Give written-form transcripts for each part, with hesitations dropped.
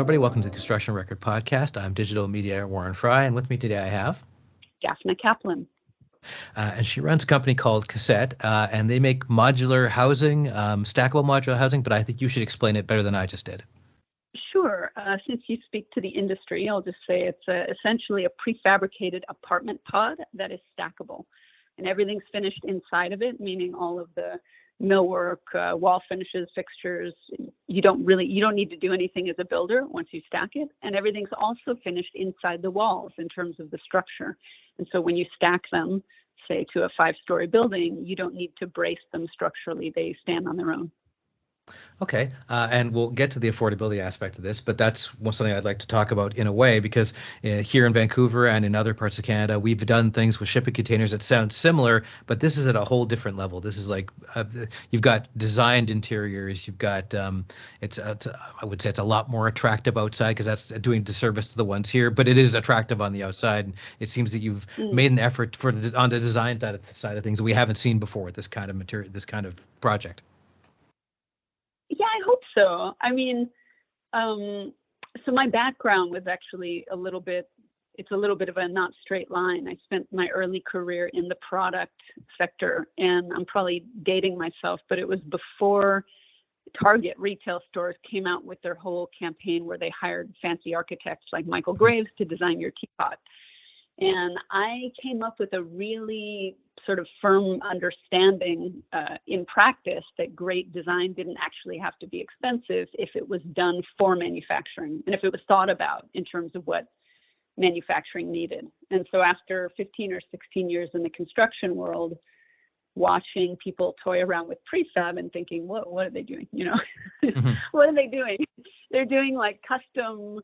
everybody. Welcome to the Construction Record Podcast. I'm digital media Warren Frey, and with me today I have Dafna Kaplan. And she runs a company called Cassette, and they make modular housing, stackable modular housing, but I think you should explain it better than I just did. Sure. Since you speak to the industry, I'll just say it's essentially a prefabricated apartment pod that is stackable. And everything's finished inside of it, meaning all of the millwork, wall finishes, fixtures. You don't need to do anything as a builder once you stack it. And everything's also finished inside the walls in terms of the structure. And so when you stack them, say to a 5-story building, you don't need to brace them structurally. They stand on their own. Okay, and we'll get to the affordability aspect of this, but that's something I'd like to talk about in a way, because here in Vancouver and in other parts of Canada, we've done things with shipping containers that sound similar, but this is at a whole different level. This is like you've got designed interiors, you've got I would say it's a lot more attractive outside, because that's doing disservice to the ones here, but it is attractive on the outside. And it seems that you've made an effort on the design side of things that we haven't seen before with this kind of material, this kind of project. Yeah, I hope so. I mean, so my background was actually it's a little bit of a not straight line. I spent my early career in the product sector, and I'm probably dating myself, but it was before Target retail stores came out with their whole campaign where they hired fancy architects like Michael Graves to design your teapot. And I came up with a really sort of firm understanding in practice that great design didn't actually have to be expensive if it was done for manufacturing and if it was thought about in terms of what manufacturing needed. And so after 15 or 16 years in the construction world, watching people toy around with prefab and thinking, what are they doing? What are they doing? They're doing like custom.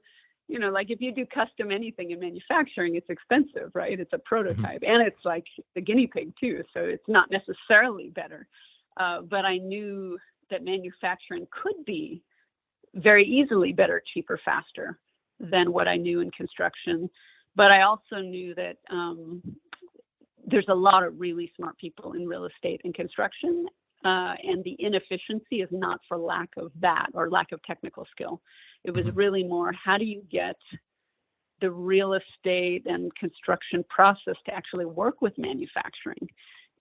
Like if you do custom anything in manufacturing, it's expensive, right? It's a prototype, and it's like the guinea pig too. So it's not necessarily better. But I knew that manufacturing could be very easily better, cheaper, faster than what I knew in construction. But I also knew that there's a lot of really smart people in real estate and construction. And the inefficiency is not for lack of that or lack of technical skill. It was really more, how do you get the real estate and construction process to actually work with manufacturing?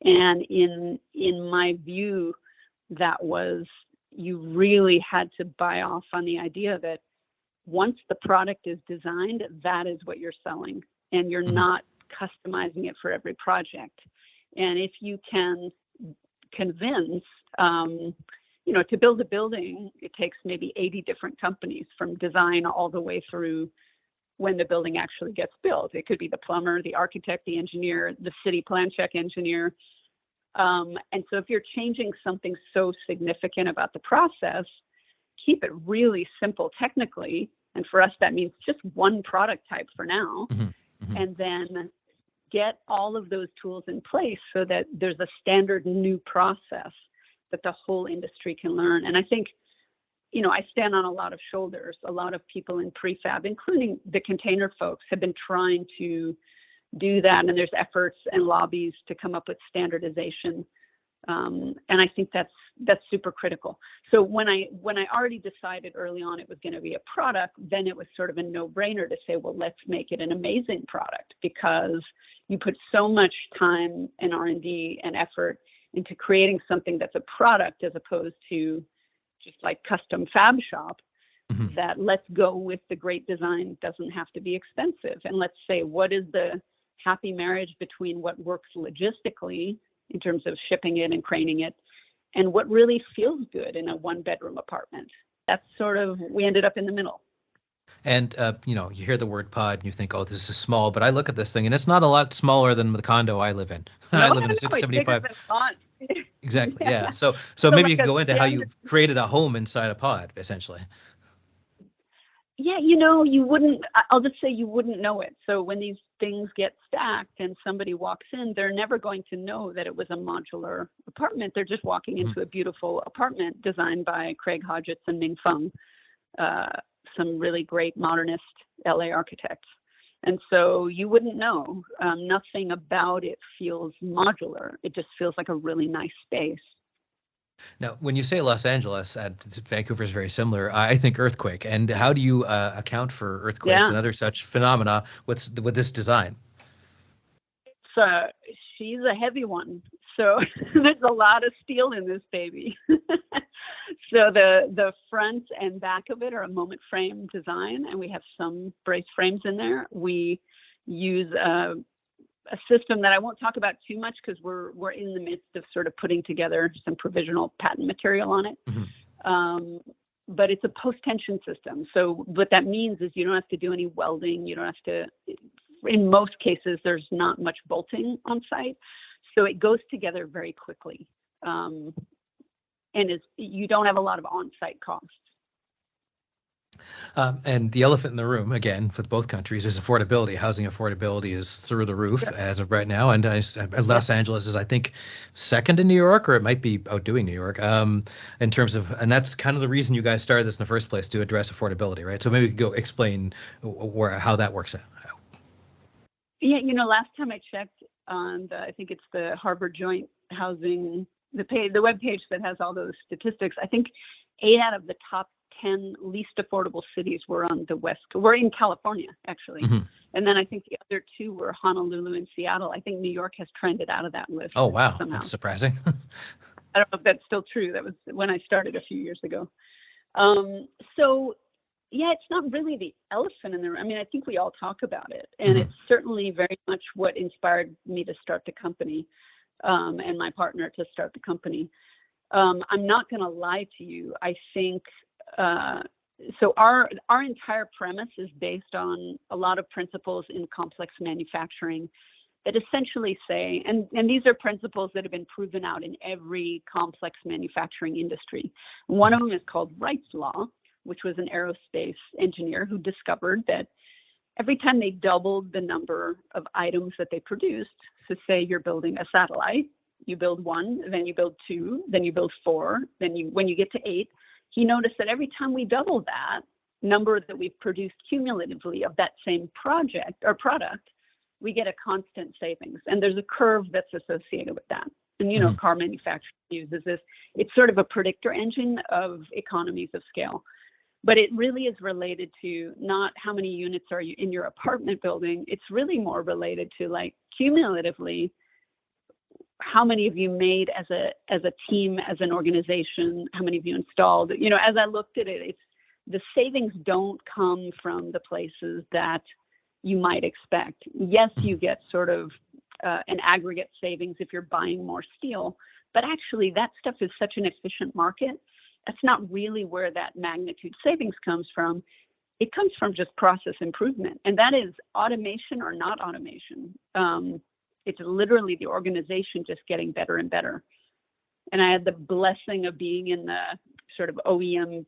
And in my view, that was, you really had to buy off on the idea that once the product is designed, that is what you're selling, and you're not customizing it for every project. And if you can convince, to build a building, it takes maybe 80 different companies from design all the way through when the building actually gets built. It could be the plumber, the architect, the engineer, the city plan check engineer. And so if you're changing something so significant about the process, keep it really simple technically. And for us, that means just one product type for now. And then get all of those tools in place so that there's a standard new process that the whole industry can learn. And I think, I stand on a lot of shoulders. A lot of people in prefab, including the container folks, have been trying to do that. And there's efforts and lobbies to come up with standardization. And I think that's super critical. So when I already decided early on it was going to be a product, then it was sort of a no-brainer to say, well, let's make it an amazing product, because you put so much time and R&D and effort into creating something that's a product as opposed to just like custom fab shop, that let's go with the great design doesn't have to be expensive. And let's say, what is the happy marriage between what works logistically in terms of shipping it and craning it, and what really feels good in a 1-bedroom apartment? That's sort of, we ended up in the middle. And, you hear the word pod and you think, oh, this is small. But I look at this thing and it's not a lot smaller than the condo I live in. I live in a 675. Exactly. Yeah. So maybe like you can go into how you created a home inside a pod, essentially. Yeah, I'll just say you wouldn't know it. So when these things get stacked and somebody walks in, they're never going to know that it was a modular apartment. They're just walking into a beautiful apartment designed by Craig Hodgetts and Ming Feng, some really great modernist LA architects. And so you wouldn't know. Nothing about it feels modular. It just feels like a really nice space. Now, when you say Los Angeles, Vancouver is very similar. I think earthquake. And how do you account for earthquakes Yeah. and other such phenomena with this design? So she's a heavy one. So there's a lot of steel in this baby. So the front and back of it are a moment frame design, and we have some brace frames in there. We use a system that I won't talk about too much because we're in the midst of sort of putting together some provisional patent material on it. Mm-hmm. But it's a post-tension system. So what that means is you don't have to do any welding. You don't have to, in most cases, there's not much bolting on site. So it goes together very quickly. And you don't have a lot of on-site costs. And the elephant in the room, again, for both countries, is affordability. Housing affordability is through the roof as of right now. And Los Angeles is, I think, second in New York, or it might be outdoing New York in terms of, and that's kind of the reason you guys started this in the first place, to address affordability, right? So maybe we could go explain how that works out. Yeah, last time I checked on I think it's the Harvard Joint Housing, the web page that has all those statistics. I think 8 out of the top 10 least affordable cities were on the West. We're in California, actually. Mm-hmm. And then I think the other 2 were Honolulu and Seattle. I think New York has trended out of that list. Oh, wow. Somehow. That's surprising. I don't know if that's still true. That was when I started a few years ago. So, yeah, it's not really the elephant in the room. I mean, I think we all talk about it. And mm-hmm. It's certainly very much what inspired me to start the company and my partner to start the company. I'm not going to lie to you. I think so our entire premise is based on a lot of principles in complex manufacturing that essentially say, and these are principles that have been proven out in every complex manufacturing industry. One of them is called Wright's Law, which was an aerospace engineer who discovered that every time they doubled the number of items that they produced, so say you're building a satellite, you build 1, then you build 2, then you build 4, then when you get to 8, he noticed that every time we double that number that we've produced cumulatively of that same project or product, we get a constant savings. And there's a curve that's associated with that. And, mm-hmm. Car manufacturing uses this. It's sort of a predictor engine of economies of scale. But it really is related to not how many units are you in your apartment building. It's really more related to, like, cumulatively, how many of you made as a team, as an organization, how many of you installed. As I looked at it, it's the savings don't come from the places that you might expect. Yes, you get sort of an aggregate savings if you're buying more steel, but actually that stuff is such an efficient market. That's not really where that magnitude savings comes from. It comes from just process improvement, and that is automation or not automation. It's literally the organization just getting better and better. And I had the blessing of being in the sort of OEM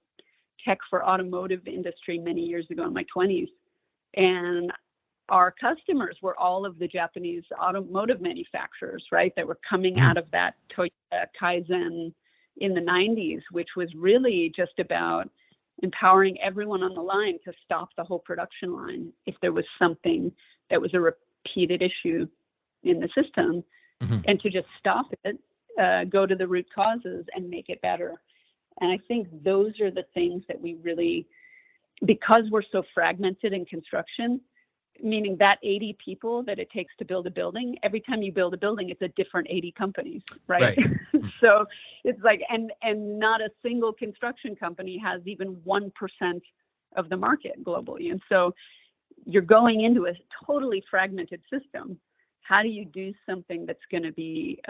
tech for automotive industry many years ago in my 20s. And our customers were all of the Japanese automotive manufacturers, right, that were coming out of that Toyota Kaizen in the 90s, which was really just about empowering everyone on the line to stop the whole production line if there was something that was a repeated issue in the system, mm-hmm. and to just stop it, go to the root causes and make it better. And I think those are the things that we really, because we're so fragmented in construction, meaning that 80 people that it takes to build a building, every time you build a building, it's a different 80 companies, right? So it's like, and not a single construction company has even 1% of the market globally. And so you're going into a totally fragmented system. How do you do something that's going to be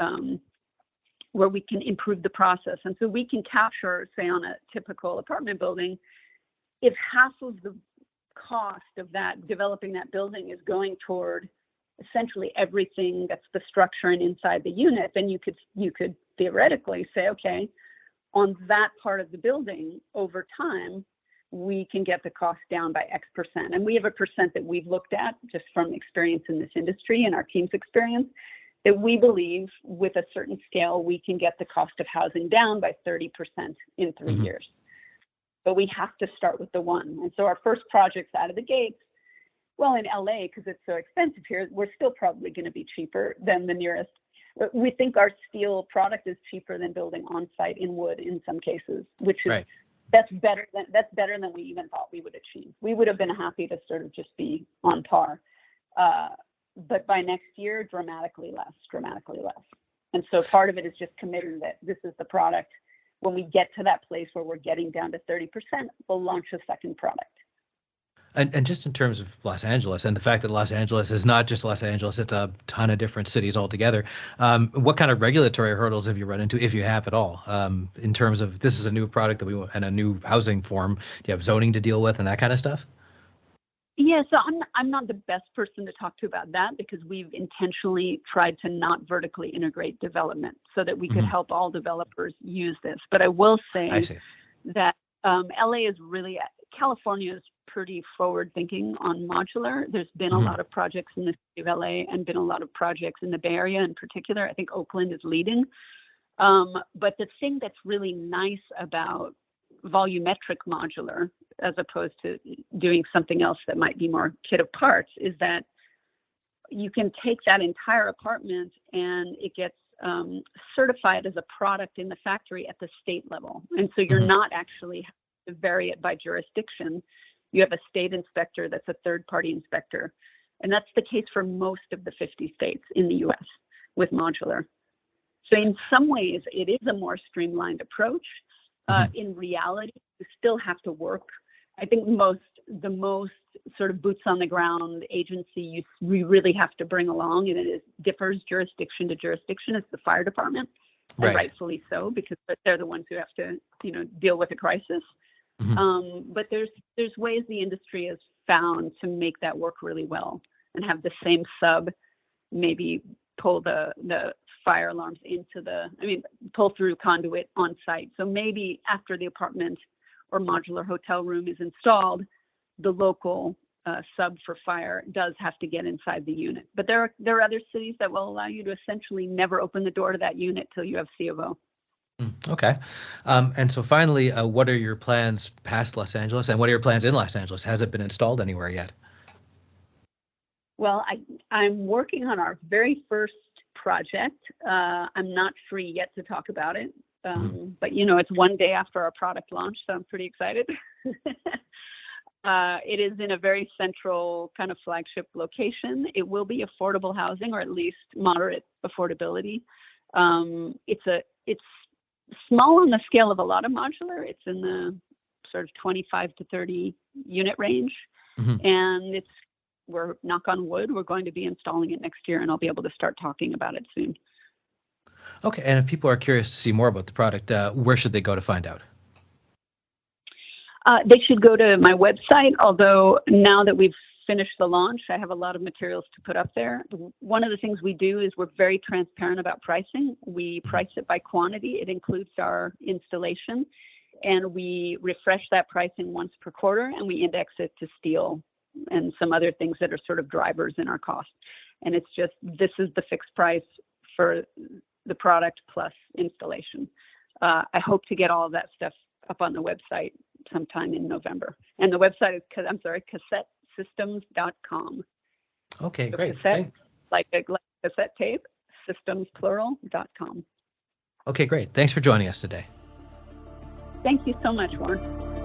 where we can improve the process? And so we can capture, say, on a typical apartment building, if half of the cost of that, developing that building, is going toward essentially everything that's the structure and inside the unit, then you could theoretically say, okay, on that part of the building, over time, we can get the cost down by X%. And we have a percent that we've looked at just from experience in this industry and our team's experience, that we believe with a certain scale, we can get the cost of housing down by 30% in 3 mm-hmm. years. But we have to start with the one. And so our first projects out of the gates, well, in LA, because it's so expensive here, we're still probably going to be cheaper than the nearest we think our steel product is cheaper than building on site in wood in some cases, which is Right. that's better than we even thought we would achieve. We would have been happy to sort of just be on par, but by next year, dramatically less. And so part of it is just committing that this is the product. When we get to that place where we're getting down to 30%, we'll launch a second product. And just in terms of Los Angeles and the fact that Los Angeles is not just Los Angeles, it's a ton of different cities altogether. What kind of regulatory hurdles have you run into, if you have at all, in terms of this is a new product that we want and a new housing form? Do you have zoning to deal with and that kind of stuff? Yeah, so I'm not the best person to talk to about that because we've intentionally tried to not vertically integrate development so that we could help all developers use this. But I will say that LA is really, California is pretty forward thinking on modular. There's been a lot of projects in the city of LA and been a lot of projects in the Bay Area in particular. I think Oakland is leading. But the thing that's really nice about volumetric modular, as opposed to doing something else that might be more kit of parts, is that you can take that entire apartment and it gets certified as a product in the factory at the state level. And so you're not actually to vary it by jurisdiction. You have a state inspector that's a third-party inspector. And that's the case for most of the 50 states in the US with modular. So in some ways, it is a more streamlined approach. In reality, you still have to work. I think the most sort of boots on the ground agency we really have to bring along, and it differs jurisdiction to jurisdiction, is the fire department, and rightfully so, because they're the ones who have to, deal with a crisis. But there's ways the industry has found to make that work really well and have the same sub maybe pull the fire alarms pull through conduit on site. So maybe after the apartment or modular hotel room is installed, the local sub for fire does have to get inside the unit. But there are other cities that will allow you to essentially never open the door to that unit till you have C of O. Okay. And so finally, what are your plans past Los Angeles, and what are your plans in Los Angeles? Has it been installed anywhere yet? Well, I'm working on our very first project. I'm not free yet to talk about it, but it's one day after our product launch, so I'm pretty excited. It is in a very central kind of flagship location. It will be affordable housing, or at least moderate affordability. It's small on the scale of a lot of modular. It's in the sort of 25 to 30 unit range, and we're, knock on wood, we're going to be installing it next year, and I'll be able to start talking about it soon. Okay, and if people are curious to see more about the product, where should they go to find out? They should go to my website, although now that we've finished the launch, I have a lot of materials to put up there. One of the things we do is we're very transparent about pricing. We price it by quantity. It includes our installation, and we refresh that pricing once per quarter, and we index it to steel and some other things that are sort of drivers in our cost. And it's just, this is the fixed price for the product plus installation. I hope to get all of that stuff up on the website sometime in November. And the website is, cassettesystems.com. Okay, so great. Cassette, like cassette tape, systems plural.com. Okay, great. Thanks for joining us today. Thank you so much, Warren.